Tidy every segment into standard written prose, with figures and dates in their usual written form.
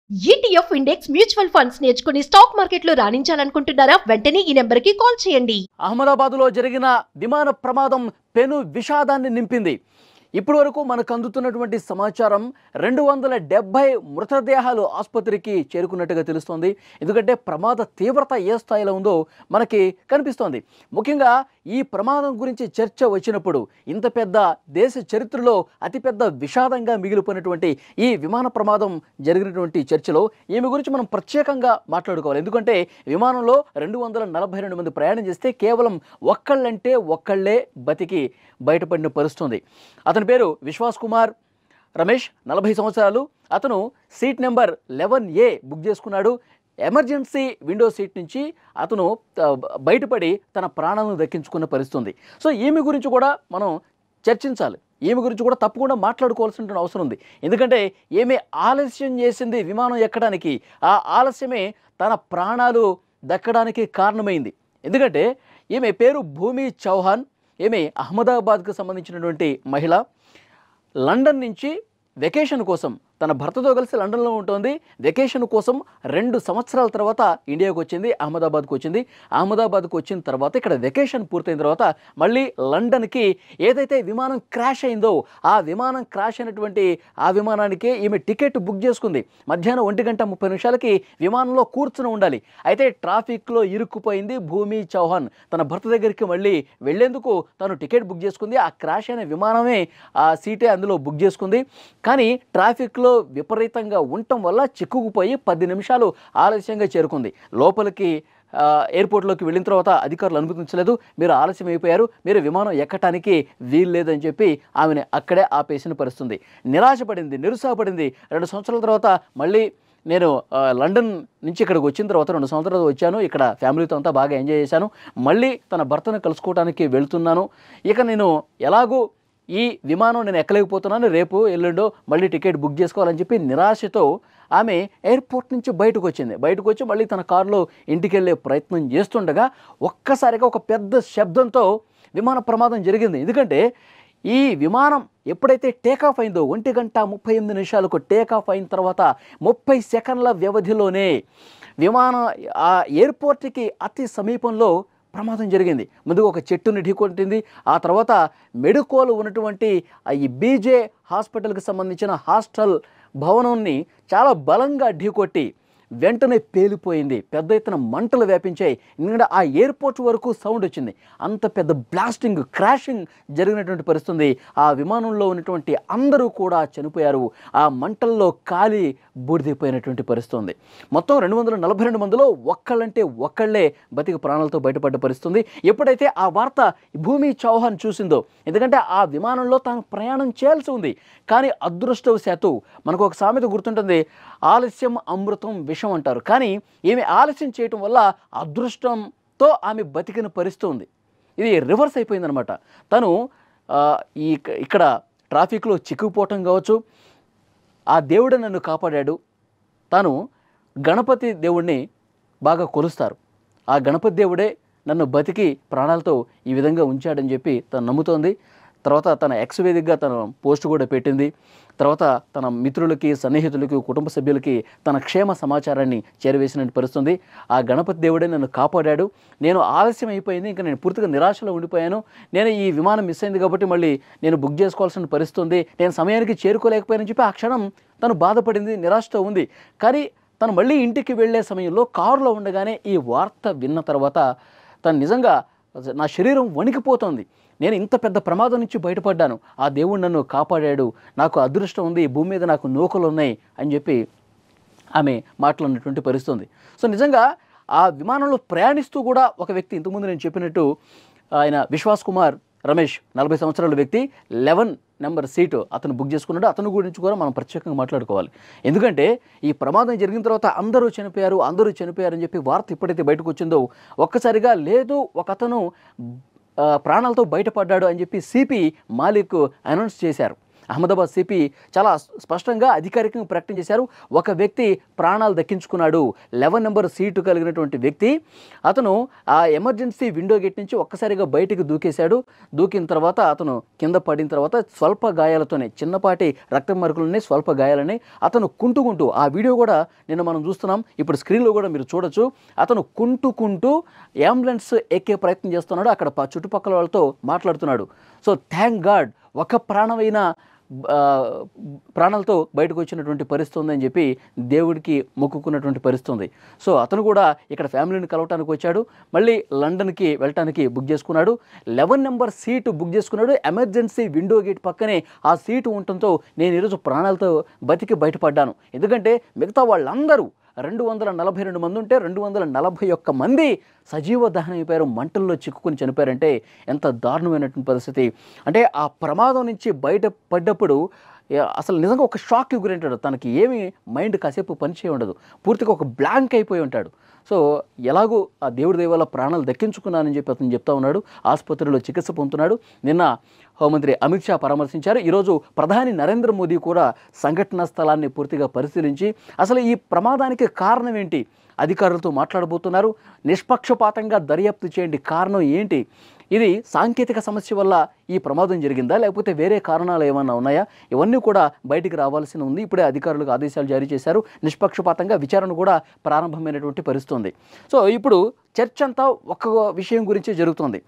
ETF index mutual funds నేర్చుకుని stock మార్కెట్లో రాణించాలనుకుంటున్నారా? వెంటనే ఈ నెంబర్కి కాల్ చేయండి. అహ్మదాబాద్లో జరిగిన విమాన ప్రమాదం పెను విషాదాన్ని నింపింది. ఇప్పటి వరకు మనకు అందుతున్నటువంటి సమాచారం 270 మృతదేహాలు ఆసుపత్రికి చేరుకున్నట్టుగా తెలుస్తోంది. ఎందుకంటే ప్రమాద తీవ్రత ఏ స్థాయిలో ఉందో మనకి కనిపిస్తోంది. ముఖ్యంగా ఈ ప్రమాదం గురించి చర్చ వచ్చినప్పుడు ఇంత పెద్ద దేశ చరిత్రలో అతిపెద్ద విషాదంగా మిగిలిపోయినటువంటి ఈ విమాన ప్రమాదం జరిగినటువంటి చర్చలో ఈమె గురించి మనం ప్రత్యేకంగా మాట్లాడుకోవాలి. ఎందుకంటే విమానంలో 242 మంది ప్రయాణం చేస్తే కేవలం ఒక్కళ్ళే బతికి బయటపడిన పరిస్థితుంది. అతని పేరు విశ్వాస్ కుమార్ రమేష్, 40 సంవత్సరాలు. అతను సీట్ నెంబర్ 11A బుక్ చేసుకున్నాడు. ఎమర్జెన్సీ విండో సీట్ నుంచి అతను బయటపడి తన ప్రాణాలను దక్కించుకున్న పరిస్థితుంది. సో ఈమె గురించి కూడా మనం చర్చించాలి. ఈమె గురించి కూడా తప్పకుండా మాట్లాడుకోవాల్సిన అవసరం ఉంది. ఎందుకంటే ఈమె ఆలస్యం చేసింది విమానం ఎక్కడానికి. ఆ ఆలస్యమే తన ప్రాణాలు దక్కడానికి కారణమైంది. ఎందుకంటే ఈమె పేరు భూమి చౌహాన్. ఈమె అహ్మదాబాద్కు సంబంధించినటువంటి మహిళ. లండన్ నుంచి వెకేషన్ కోసం తన భర్తతో కలిసి లండన్లో ఉంటుంది. వెకేషన్ కోసం 2 సంవత్సరాల తర్వాత ఇండియాకు వచ్చింది, అహ్మదాబాద్కు వచ్చింది. అహ్మదాబాద్కు వచ్చిన తర్వాత ఇక్కడ వెకేషన్ పూర్తయిన తర్వాత మళ్ళీ లండన్కి ఏదైతే విమానం క్రాష్ అయిందో ఆ విమానం క్రాష్ అయినటువంటి ఆ విమానానికే ఈమె టికెట్ బుక్ చేసుకుంది. మధ్యాహ్నం 1:30 విమానంలో కూర్చుని ఉండాలి. అయితే ట్రాఫిక్లో ఇరుక్కుపోయింది భూమి చౌహాన్. తన భర్త దగ్గరికి మళ్ళీ వెళ్లేందుకు తను టికెట్ బుక్ చేసుకుంది. ఆ క్రాష్ అయిన విమానమే ఆ సీటే అందులో బుక్ చేసుకుంది. కానీ ట్రాఫిక్లో విపరీతంగా ఉండటం వల్ల చిక్కుకుపోయి 10 నిమిషాలు ఆలస్యంగా చేరుకుంది. లోపలికి ఎయిర్పోర్ట్లోకి వెళ్ళిన తర్వాత అధికారులు అనుమతించలేదు. మీరు ఆలస్యం అయిపోయారు, మీరు విమానం ఎక్కటానికి వీలు లేదని చెప్పి ఆమెను అక్కడే ఆపేసిన పరిస్థితుంది. నిరాశపడింది, నిరుత్సాహపడింది. 2 సంవత్సరాల తర్వాత మళ్ళీ నేను లండన్ నుంచి ఇక్కడికి వచ్చిన తర్వాత 2 సంవత్సరాలు వచ్చాను. ఇక్కడ ఫ్యామిలీతో అంతా బాగా ఎంజాయ్ చేశాను. మళ్ళీ తన భర్తను కలుసుకోవడానికి వెళ్తున్నాను. ఇక నేను ఎలాగూ ఈ విమానం నేను ఎక్కలేకపోతున్నాను, రేపు ఎల్లుండో మళ్ళీ టికెట్ బుక్ చేసుకోవాలని చెప్పి నిరాశతో ఆమె ఎయిర్పోర్ట్ నుంచి బయటకు వచ్చింది. బయటకు వచ్చి మళ్ళీ తన కారులో ఇంటికి వెళ్ళే ప్రయత్నం చేస్తుండగా ఒక్కసారిగా ఒక పెద్ద శబ్దంతో విమాన ప్రమాదం జరిగింది. ఎందుకంటే ఈ విమానం ఎప్పుడైతే టేకాఫ్ అయిందో 1:38 టేకాఫ్ అయిన తర్వాత 30 సెకండ్ల వ్యవధిలోనే విమానం ఆ ఎయిర్పోర్ట్కి అతి సమీపంలో ప్రమాదం జరిగింది. ముందుగా ఒక చెట్టుని ఢీకొట్టింది. ఆ తర్వాత మెడికోలు ఉన్నటువంటి ఈ బీజే హాస్పిటల్కి సంబంధించిన హాస్టల్ భవనాన్ని చాలా బలంగా ఢీకొట్టి వెంటనే పేలిపోయింది. పెద్ద ఎత్తున మంటలు వ్యాపించాయి. ఎందుకంటే ఆ ఎయిర్పోర్ట్ వరకు సౌండ్ వచ్చింది. అంత పెద్ద బ్లాస్టింగ్, క్రాషింగ్ జరిగినటువంటి పరిస్థితి. ఆ విమానంలో ఉన్నటువంటి అందరూ కూడా చనిపోయారు. ఆ మంటల్లో కాలి బూడిదైపోయినటువంటి పరిస్థితి. మొత్తం 242 మందిలో ఒక్కళ్ళే బతికి ప్రాణాలతో బయటపడ్డ పరిస్థితి. ఎప్పుడైతే ఆ వార్త భూమి చౌహాన్ చూసిందో, ఎందుకంటే ఆ విమానంలో తాను ప్రయాణం చేయాల్సి ఉంది. కానీ అదృష్టవశాత్తు మనకు ఒక సామెత గుర్తుంటుంది, ఆలస్యం అమృతం విషం అంటారు. కానీ ఈమె ఆలస్యం చేయటం వల్ల అదృష్టంతో ఆమె బతికిన పరిస్థితి ఉంది. ఇది రివర్స్ అయిపోయిందనమాట. తను ఇక్కడ ట్రాఫిక్లో చిక్కుకుపోవటం కావచ్చు, ఆ దేవుడు నన్ను కాపాడాడు. తాను గణపతి దేవుడిని బాగా కొలుస్తారు. ఆ గణపతి దేవుడే నన్ను బతికి ప్రాణాలతో ఈ విధంగా ఉంచాడని చెప్పి తను నమ్ముతోంది. తర్వాత తన ఎక్స్ వేదికగా తన పోస్ట్ కూడా పెట్టింది. తర్వాత తన మిత్రులకి, సన్నిహితులకి, కుటుంబ సభ్యులకి తన క్షేమ సమాచారాన్ని చేరవేసిన పరిస్థితుంది. ఆ గణపతి దేవుడే నన్ను కాపాడాడు. నేను ఆలస్యం అయిపోయింది, ఇంకా నేను పూర్తిగా నిరాశలో ఉండిపోయాను. నేను ఈ విమానం మిస్ అయింది కాబట్టి మళ్ళీ నేను బుక్ చేసుకోవాల్సిన పరిస్థితి ఉంది. నేను సమయానికి చేరుకోలేకపోయానని చెప్పి ఆ క్షణం తను బాధపడింది, నిరాశతో ఉంది. కానీ తను మళ్ళీ ఇంటికి వెళ్ళే సమయంలో కారులో ఉండగానే ఈ వార్త విన్న తర్వాత తను నిజంగా నా శరీరం వణికిపోతుంది. నేను ఇంత పెద్ద ప్రమాదం నుంచి బయటపడ్డాను, ఆ దేవుడు నన్ను కాపాడాడు, నాకు అదృష్టం ఉంది, భూమి మీద నాకు నూకలు ఉన్నాయి అని చెప్పి ఆమె మాట్లాడినటువంటి పరిస్థితి. సో నిజంగా ఆ విమానంలో ప్రయాణిస్తూ కూడా ఒక వ్యక్తి, ఇంతకుముందు నేను చెప్పినట్టు ఆయన విశ్వాస్ కుమార్ రమేష్, 40 సంవత్సరాల వ్యక్తి, 11 నెంబర్ సీటు అతను బుక్ చేసుకున్నాడు. అతని గురించి కూడా మనం ప్రత్యేకంగా మాట్లాడుకోవాలి. ఎందుకంటే ఈ ప్రమాదం జరిగిన తర్వాత అందరూ చనిపోయారని చెప్పి వార్త ఎప్పుడైతే బయటకు వచ్చిందో ఒక్కసారిగా లేదు, ఒక అతను ప్రాణాలతో బయటపడ్డాడు అని చెప్పి సిపి మాలిక్ అనౌన్స్ చేశారు. అహ్మదాబాద్ సిపి చాలా స్పష్టంగా అధికారికంగా ప్రకటన చేశారు. ఒక వ్యక్తి ప్రాణాలు దక్కించుకున్నాడు. 11 నెంబర్ సీటు కలిగినటువంటి వ్యక్తి, అతను ఆ ఎమర్జెన్సీ విండో గేట్ నుంచి ఒక్కసారిగా బయటికి దూకేశాడు. దూకిన తర్వాత అతను కింద పడిన తర్వాత స్వల్ప గాయాలతోనే, చిన్నపాటి రక్త మరకలున్నాయి, స్వల్ప గాయాలని అతను కుంటుకుంటూ, ఆ వీడియో కూడా నిన్న మనం చూస్తున్నాం, ఇప్పుడు స్క్రీన్లో కూడా మీరు చూడొచ్చు. అతను కుంటుకుంటూ అంబులెన్స్ ఎక్కే ప్రయత్నం చేస్తున్నాడు. అక్కడ చుట్టుపక్కల వాళ్ళతో మాట్లాడుతున్నాడు. సో థ్యాంక్ గాడ్ ఒక ప్రాణమైన ప్రాణాలతో బయటకు వచ్చినటువంటి పరిస్థితి ఉందని చెప్పి దేవుడికి మొక్కుకున్నటువంటి పరిస్థితి ఉంది. సో అతను కూడా ఇక్కడ ఫ్యామిలీని కలవటానికి వచ్చాడు. మళ్ళీ లండన్కి వెళ్ళటానికి బుక్ చేసుకున్నాడు. 11 నెంబర్ సీటు బుక్ చేసుకున్నాడు. ఎమర్జెన్సీ విండో గేట్ పక్కనే ఆ సీటు ఉండటంతో నేను ఈరోజు ప్రాణాలతో బతికి బయటపడ్డాను. ఎందుకంటే మిగతా వాళ్ళందరూ 242 మంది ఉంటే 241 మంది సజీవ దహనం అయిపోయారు, మంటల్లో చిక్కుకుని చనిపోయారంటే ఎంత దారుణమైనటువంటి పరిస్థితి. అంటే ఆ ప్రమాదం నుంచి బయటపడ్డప్పుడు అసలు నిజంగా ఒక షాక్కి గురింటాడు. తనకి ఏమి మైండ్ కాసేపు పనిచేయ ఉండదు, పూర్తిగా ఒక బ్లాంక్ అయిపోయి ఉంటాడు. సో ఎలాగో ఆ దేవుడి దయ వల్ల ప్రాణాలు దక్కించుకున్నానని చెప్పి అతను చెప్తా ఉన్నాడు. ఆసుపత్రిలో చికిత్స పొందుతున్నాడు. నిన్న హోంమంత్రి అమిత్ షా పరామర్శించారు. ఈరోజు ప్రధాని నరేంద్ర మోదీ కూడా సంఘటనా స్థలాన్ని పూర్తిగా పరిశీలించి అసలు ఈ ప్రమాదానికి కారణం ఏంటి అధికారులతో మాట్లాడబోతున్నారు. నిష్పక్షపాతంగా దర్యాప్తు చేయండి, కారణం ఏంటి, ఇది సాంకేతిక సమస్య వల్ల ఈ ప్రమాదం జరిగిందా లేకపోతే వేరే కారణాలు ఏమన్నా ఉన్నాయా, ఇవన్నీ కూడా బయటికి రావాల్సి ఉంది. ఇప్పుడే అధికారులకు ఆదేశాలు జారీ చేశారు. నిష్పక్షపాతంగా విచారణ కూడా ప్రారంభమైనటువంటి పరిస్థితి ఉంది. సో ఇప్పుడు చర్చ అంతా ఒక విషయం గురించే జరుగుతుంది.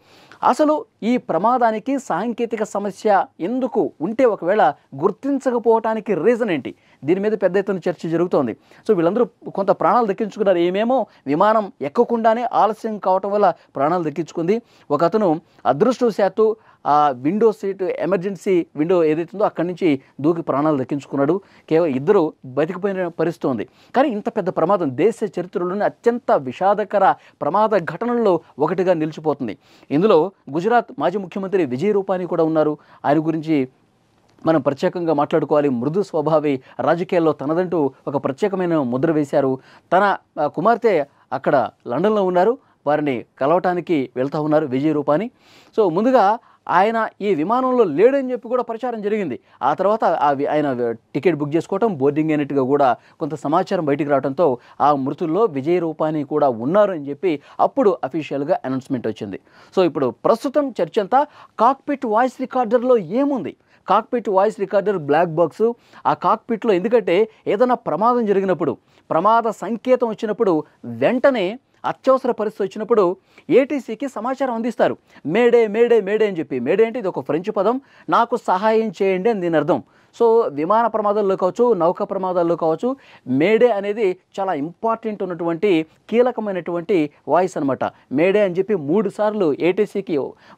అసలు ఈ ప్రమాదానికి సాంకేతిక సమస్య ఎందుకు ఉంటే, ఒకవేళ గుర్తించకపోవటానికి రీజన్ ఏంటి, దీని మీద పెద్ద ఎత్తున చర్చ జరుగుతోంది. సో వీళ్ళందరూ కొంత ప్రాణాలు దక్కించుకున్నారు. ఏమేమో విమానం ఎక్కకుండానే ఆలస్యం కావటం వల్ల ప్రాణాలు దక్కించుకుంది. ఒక అతను అదృష్టవశాత్తు ఆ విండో సీట్, ఎమర్జెన్సీ విండో ఏదైతుందో అక్కడి నుంచి దూకి ప్రాణాలు దక్కించుకున్నాడు. కేవలం 2 బతికిపోయిన పరిస్థితి ఉంది. కానీ ఇంత పెద్ద ప్రమాదం దేశ చరిత్రలోనే అత్యంత విషాదకర ప్రమాద ఘటనల్లో ఒకటిగా నిలిచిపోతుంది. ఇందులో గుజరాత్ మాజీ ముఖ్యమంత్రి విజయ్ రూపానీ కూడా ఉన్నారు. ఆయన గురించి మనం ప్రత్యేకంగా మాట్లాడుకోవాలి. మృదు స్వభావి, రాజకీయాల్లో తనదంటూ ఒక ప్రత్యేకమైన ముద్ర వేశారు. తన కుమార్తె అక్కడ లండన్లో ఉన్నారు, వారిని కలవటానికి వెళ్తూ ఉన్నారు విజయ్ రూపానీ. సో ముందుగా ఆయన ఈ విమానంలో లేడని చెప్పి కూడా ప్రచారం జరిగింది. ఆ తర్వాత ఆయన టికెట్ బుక్ చేసుకోవటం, బోర్డింగ్ అయినట్టుగా కూడా కొంత సమాచారం బయటికి రావడంతో ఆ మృతుల్లో విజయ్ రూపానీ కూడా ఉన్నారు అని చెప్పి అప్పుడు అఫీషియల్గా అనౌన్స్మెంట్ వచ్చింది. సో ఇప్పుడు ప్రస్తుతం చర్చ అంతా కాక్పిట్ వాయిస్ రికార్డర్లో ఏముంది. Cockpit voice recorder black box, ఆ కాక్పిట్లో ఎందుకంటే ఏదైనా ప్రమాదం జరిగినప్పుడు, ప్రమాద సంకేతం వచ్చినప్పుడు వెంటనే అత్యవసర పరిస్థితి వచ్చినప్పుడు ఏటీసీకి సమాచారం అందిస్తారు. మేడే మేడే మేడే అని చెప్పి. మేడే అంటే ఇది ఒక ఫ్రెంచ్ పదం, నాకు సహాయం చేయండి అని దీని అర్థం. సో విమాన ప్రమాదాల్లో కావచ్చు, నౌక ప్రమాదాల్లో కావచ్చు, మేడే అనేది చాలా ఇంపార్టెంట్ ఉన్నటువంటి కీలకమైనటువంటి వాయిస్ అనమాట. మేడే అని చెప్పి 3 సార్లు ఏటీసీకి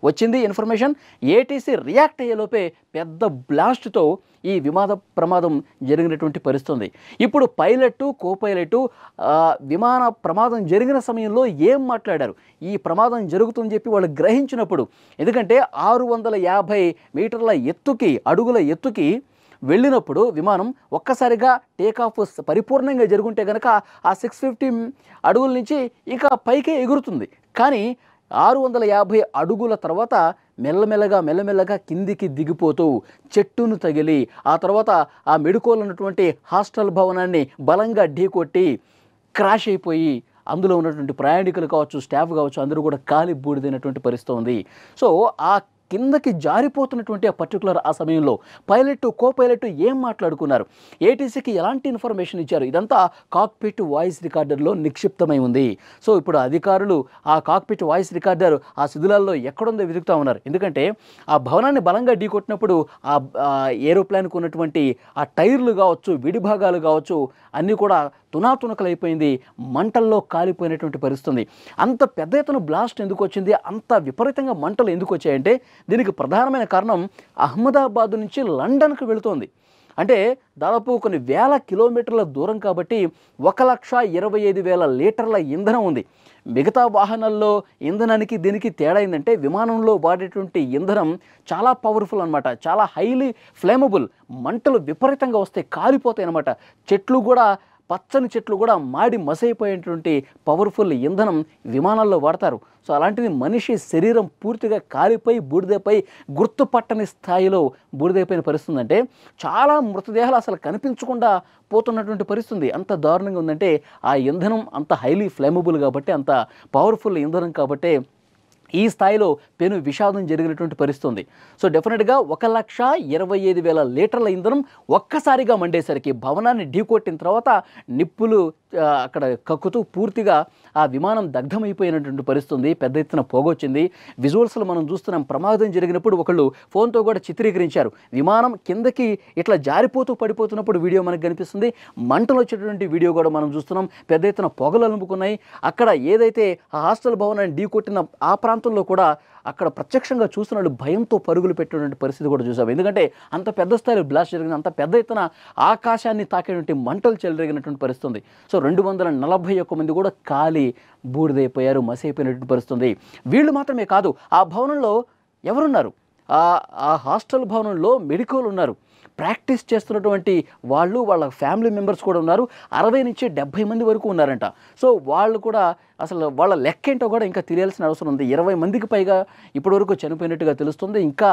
వచ్చింది ఇన్ఫర్మేషన్. ఏటీసీ రియాక్ట్ అయ్యేలోపే పెద్ద బ్లాస్ట్తో ఈ విమాన ప్రమాదం జరిగినటువంటి పరిస్థితి ఉంది. ఇప్పుడు పైలట్, కోపైలట్ విమాన ప్రమాదం జరిగిన సమయంలో ఏం మాట్లాడారు, ఈ ప్రమాదం జరుగుతుందని చెప్పి వాళ్ళు గ్రహించినప్పుడు, ఎందుకంటే 650 మీటర్ల ఎత్తుకి, అడుగుల ఎత్తుకి వెళ్ళినప్పుడు విమానం ఒక్కసారిగా టేకాఫ్ పరిపూర్ణంగా జరుగుంటే కనుక ఆ 650 అడుగుల నుంచి ఇక పైకే ఎగురుతుంది. కానీ 650 అడుగుల తర్వాత మెల్లమెల్లగా కిందికి దిగిపోతూ చెట్టును తగిలి, ఆ తర్వాత ఆ మెడుకోలు ఉన్నటువంటి హాస్టల్ భవనాన్ని బలంగా ఢీకొట్టి క్రాష్ అయిపోయి అందులో ఉన్నటువంటి ప్రయాణికులు కావచ్చు, స్టాఫ్ కావచ్చు, అందరూ కూడా కాలి బూడిదైనటువంటి పరిస్థితి ఉంది. సో ఆ కిందకి జారిపోతున్నటువంటి ఆ పర్టికులర్ ఆ సమయంలో పైలట్, కోపైలట్ ఏం మాట్లాడుకున్నారు, ఏటీసీకి ఎలాంటి ఇన్ఫర్మేషన్ ఇచ్చారు, ఇదంతా కాక్పిట్ వాయిస్ రికార్డర్లో నిక్షిప్తమై ఉంది. సో ఇప్పుడు అధికారులు ఆ కాక్పిట్ వాయిస్ రికార్డర్ ఆ శిథిలాల్లో ఎక్కడుందో వెతుకుతూ ఉన్నారు. ఎందుకంటే ఆ భవనాన్ని బలంగా ఢీకొట్టినప్పుడు ఆ ఏరోప్లేన్కు ఉన్నటువంటి ఆ టైర్లు కావచ్చు, విడిభాగాలు కావచ్చు, అన్నీ కూడా తునాతునకలైపోయింది, మంటల్లో కాలిపోయినటువంటి పరిస్థితి. అంత పెద్ద ఎత్తున బ్లాస్ట్ ఎందుకు వచ్చింది, అంత విపరీతంగా మంటలు ఎందుకు వచ్చాయంటే దీనికి ప్రధానమైన కారణం అహ్మదాబాద్ నుంచి లండన్కు వెళుతోంది. అంటే దాదాపు కొన్ని వేల కిలోమీటర్ల దూరం కాబట్టి 1,25,000 లీటర్ల ఇంధనం ఉంది. మిగతా వాహనాల్లో ఇంధనానికి దీనికి తేడా ఏంటంటే విమానంలో వాడేటువంటి ఇంధనం చాలా పవర్ఫుల్ అనమాట, చాలా హైలీ ఫ్లేమబుల్, మంటలు విపరీతంగా వస్తాయి, కాలిపోతాయి అనమాట. చెట్లు కూడా పచ్చని చెట్లు కూడా మాడి మసైపోయేటువంటి పవర్ఫుల్ ఇంధనం విమానాల్లో వాడతారు. సో అలాంటిది మనిషి శరీరం పూర్తిగా కాలిపోయి బూడిదపై గుర్తుపట్టని స్థాయిలో బూడిదైపోయిన పరిస్థితి ఉందంటే చాలా మృతదేహాలు అసలు కనిపించకుండా పోతున్నటువంటి పరిస్థితి. అంత దారుణంగా ఉందంటే ఆ ఇంధనం అంత హైలీ ఫ్లేమబుల్ కాబట్టి, అంత పవర్ఫుల్ ఇంధనం కాబట్టి ఈ స్థాయిలో పెను విషాదం జరిగినటువంటి పరిస్థితి ఉంది. సో డెఫినెట్గా 1,25,000 లీటర్ల ఇంధనం ఒక్కసారిగా మండేసరికి భవనాన్ని ఢీకొట్టిన తర్వాత నిప్పులు అక్కడ కక్కుతూ పూర్తిగా ఆ విమానం దగ్ధమైపోయినటువంటి పరిస్థితి ఉంది. పెద్ద ఎత్తున పొగొచ్చింది. విజువల్స్లో మనం చూస్తున్నాం. ప్రమాదం జరిగినప్పుడు ఒకళ్ళు ఫోన్తో కూడా చిత్రీకరించారు. విమానం కిందకి ఇట్లా జారిపోతూ పడిపోతున్నప్పుడు వీడియో మనకు కనిపిస్తుంది. మంటలు వచ్చేటువంటి వీడియో కూడా మనం చూస్తున్నాం. పెద్ద ఎత్తున పొగలు అలుముకున్నాయి. అక్కడ ఏదైతే ఆ హాస్టల్ భవనాన్ని ఢీకొట్టిన ఆ ప్రాంతంలో కూడా అక్కడ ప్రత్యక్షంగా చూస్తున్నట్టు భయంతో పరుగులు పెట్టినటువంటి పరిస్థితి కూడా చూసాం. ఎందుకంటే అంత పెద్ద స్థాయిలో బ్లాస్ట్ జరిగింది. అంత పెద్ద ఎత్తున ఆకాశాన్ని తాకేటువంటి మంటలు చెలరేగినటువంటి పరిస్థితి ఉంది. సో 241 మంది కూడా కాలి బూడిదైపోయారు, మసైపోయినటువంటి పరిస్థితి. వీళ్ళు మాత్రమే కాదు, ఆ భవనంలో ఎవరున్నారు? ఆ హాస్టల్ భవనంలో మెడికల్ ఉన్నారు. ప్రాక్టీస్ చేస్తున్నటువంటి వాళ్ళు, వాళ్ళ ఫ్యామిలీ మెంబర్స్ కూడా ఉన్నారు. 60 నుంచి 70 మంది వరకు ఉన్నారంట. సో వాళ్ళు కూడా అసలు వాళ్ళ లెక్క ఏంటో కూడా ఇంకా తెలియాల్సిన అవసరం ఉంది. 20 మందికి పైగా ఇప్పటివరకు చనిపోయినట్టుగా తెలుస్తుంది. ఇంకా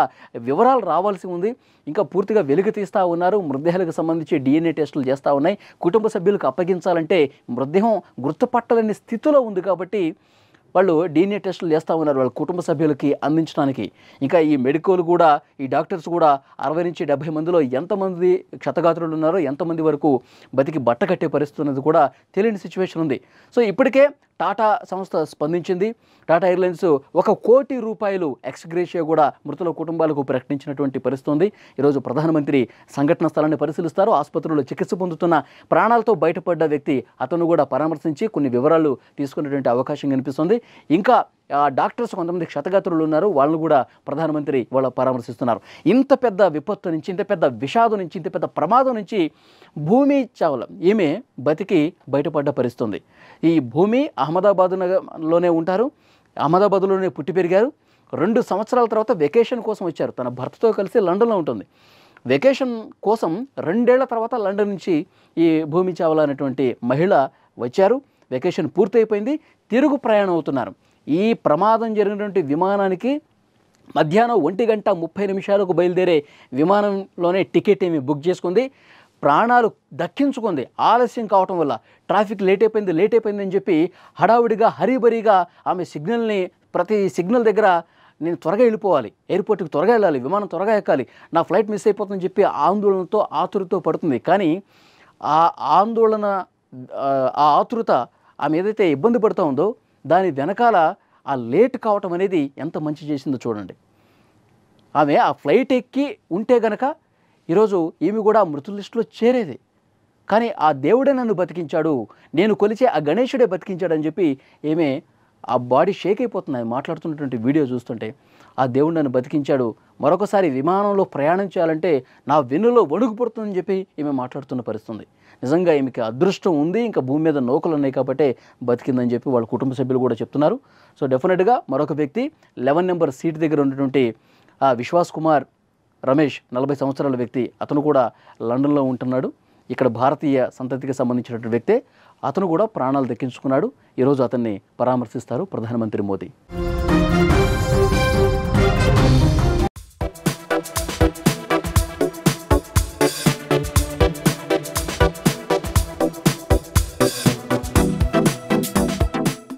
వివరాలు రావాల్సి ఉంది. ఇంకా పూర్తిగా వెలుగు తీస్తూ ఉన్నారు. మృతదేహాలకు సంబంధించి DNA టెస్టులు చేస్తూ ఉన్నాయి. కుటుంబ సభ్యులకు అప్పగించాలంటే మృతదేహం గుర్తుపట్టలేని స్థితిలో ఉంది కాబట్టి వాళ్ళు DNA టెస్టులు చేస్తూ ఉన్నారు వాళ్ళ కుటుంబ సభ్యులకి అందించడానికి. ఇంకా ఈ మెడికల్ కూడా, ఈ డాక్టర్స్ కూడా 60 నుంచి 70 మందిలో ఎంతమంది క్షతగాత్రులు ఉన్నారో, ఎంతమంది వరకు బతికి బట్ట కట్టే పరిస్థితి ఉన్నది కూడా తెలియని సిచ్యువేషన్ ఉంది. సో ఇప్పటికే టాటా సంస్థ స్పందించింది. టాటా ఎయిర్లైన్స్ ₹1 కోటి ఎక్స్గ్రేషియా కూడా మృతుల కుటుంబాలకు ప్రకటించినటువంటి పరిస్థితి ఉంది. ఈరోజు ప్రధానమంత్రి సంఘటన స్థలాన్ని పరిశీలిస్తారు. ఆసుపత్రిలో చికిత్స పొందుతున్న ప్రాణాలతో బయటపడ్డ వ్యక్తి అతను కూడా పరామర్శించి కొన్ని వివరాలు తీసుకునేటువంటి అవకాశం కనిపిస్తుంది. ఇంకా డాక్టర్స్ కొంతమంది క్షతగాత్రులు ఉన్నారు. వాళ్ళను కూడా ప్రధానమంత్రి వాళ్ళు పరామర్శిస్తున్నారు. ఇంత పెద్ద విపత్తు నుంచి, ఇంత పెద్ద విషాదం నుంచి, ఇంత పెద్ద ప్రమాదం నుంచి భూమి చావ్లా ఈమె బతికి బయటపడ్డ పరిస్థితుంది. ఈ భూమి అహ్మదాబాద్లోనే ఉంటారు. అహ్మదాబాద్లోనే పుట్టి పెరిగారు. 2 సంవత్సరాల తర్వాత వెకేషన్ కోసం వచ్చారు. తన భర్తతో కలిసి లండన్లో ఉంటుంది. వెకేషన్ కోసం 2 ఏళ్ల తర్వాత లండన్ నుంచి ఈ భూమి చావ్లా అనేటువంటి మహిళ వచ్చారు. వెకేషన్ పూర్తయిపోయింది. తిరుగు ప్రయాణం అవుతున్నారు. ఈ ప్రమాదం జరిగినటువంటి విమానానికి మధ్యాహ్నం 1:30 బయలుదేరే విమానంలోనే టికెట్ ఏమి బుక్ చేసుకుంది. ప్రాణాలు దక్కించుకుంది. ఆలస్యం కావటం వల్ల ట్రాఫిక్ లేట్ అయిపోయింది అని చెప్పి హడావుడిగా హరీబరీగా ఆమె ప్రతి సిగ్నల్ దగ్గర నేను త్వరగా వెళ్ళిపోవాలి, ఎయిర్పోర్ట్కి త్వరగా వెళ్ళాలి, విమానం త్వరగా ఎక్కాలి, నా ఫ్లైట్ మిస్ అయిపోతుందని చెప్పి ఆందోళనతో ఆతురతో పడుతుంది. కానీ ఆ ఆందోళన, ఆ ఆతురత ఆమె ఏదైతే ఇబ్బంది పడుతూ ఉందో దాని వెనకాల ఆ లేట్ కావటం అనేది ఎంత మంచి చేసిందో చూడండి. ఆమె ఆ ఫ్లైట్ ఎక్కి ఉంటే గనక ఈరోజు ఈమె కూడా మృతుల లిస్టులో చేరేది. కానీ ఆ దేవుడే నన్ను బతికించాడు, నేను కొలిచే ఆ గణేశుడే బతికించాడని చెప్పి ఈమె ఆ బాడీ షేక్ అయిపోతుంది మాట్లాడుతున్నటువంటి వీడియో చూస్తుంటే. ఆ దేవుడు నన్ను బతికించాడు, మరొకసారి విమానంలో ప్రయాణం చేయాలంటే నా వెన్నులో వణుకు పుడుతుందని చెప్పి ఈమె మాట్లాడుతున్న పరిస్థితుంది. నిజంగా ఈమెకి అదృష్టం ఉంది, ఇంకా భూమి మీద నౌకలు ఉన్నాయి కాబట్టి బతికిందని చెప్పి వాళ్ళ కుటుంబ సభ్యులు కూడా చెప్తున్నారు. సో డెఫినెట్గా మరొక వ్యక్తి 11 నెంబర్ సీట్ దగ్గర ఉన్నటువంటి విశ్వాస్ కుమార్ రమేష్, 40 సంవత్సరాల వ్యక్తి. అతను కూడా లండన్లో ఉంటున్నాడు. ఇక్కడ భారతీయ సంతతికి సంబంధించినటువంటి వ్యక్తే. అతను కూడా ప్రాణాలు దక్కించుకున్నాడు. ఈరోజు అతన్ని పరామర్శిస్తారు ప్రధానమంత్రి మోదీ.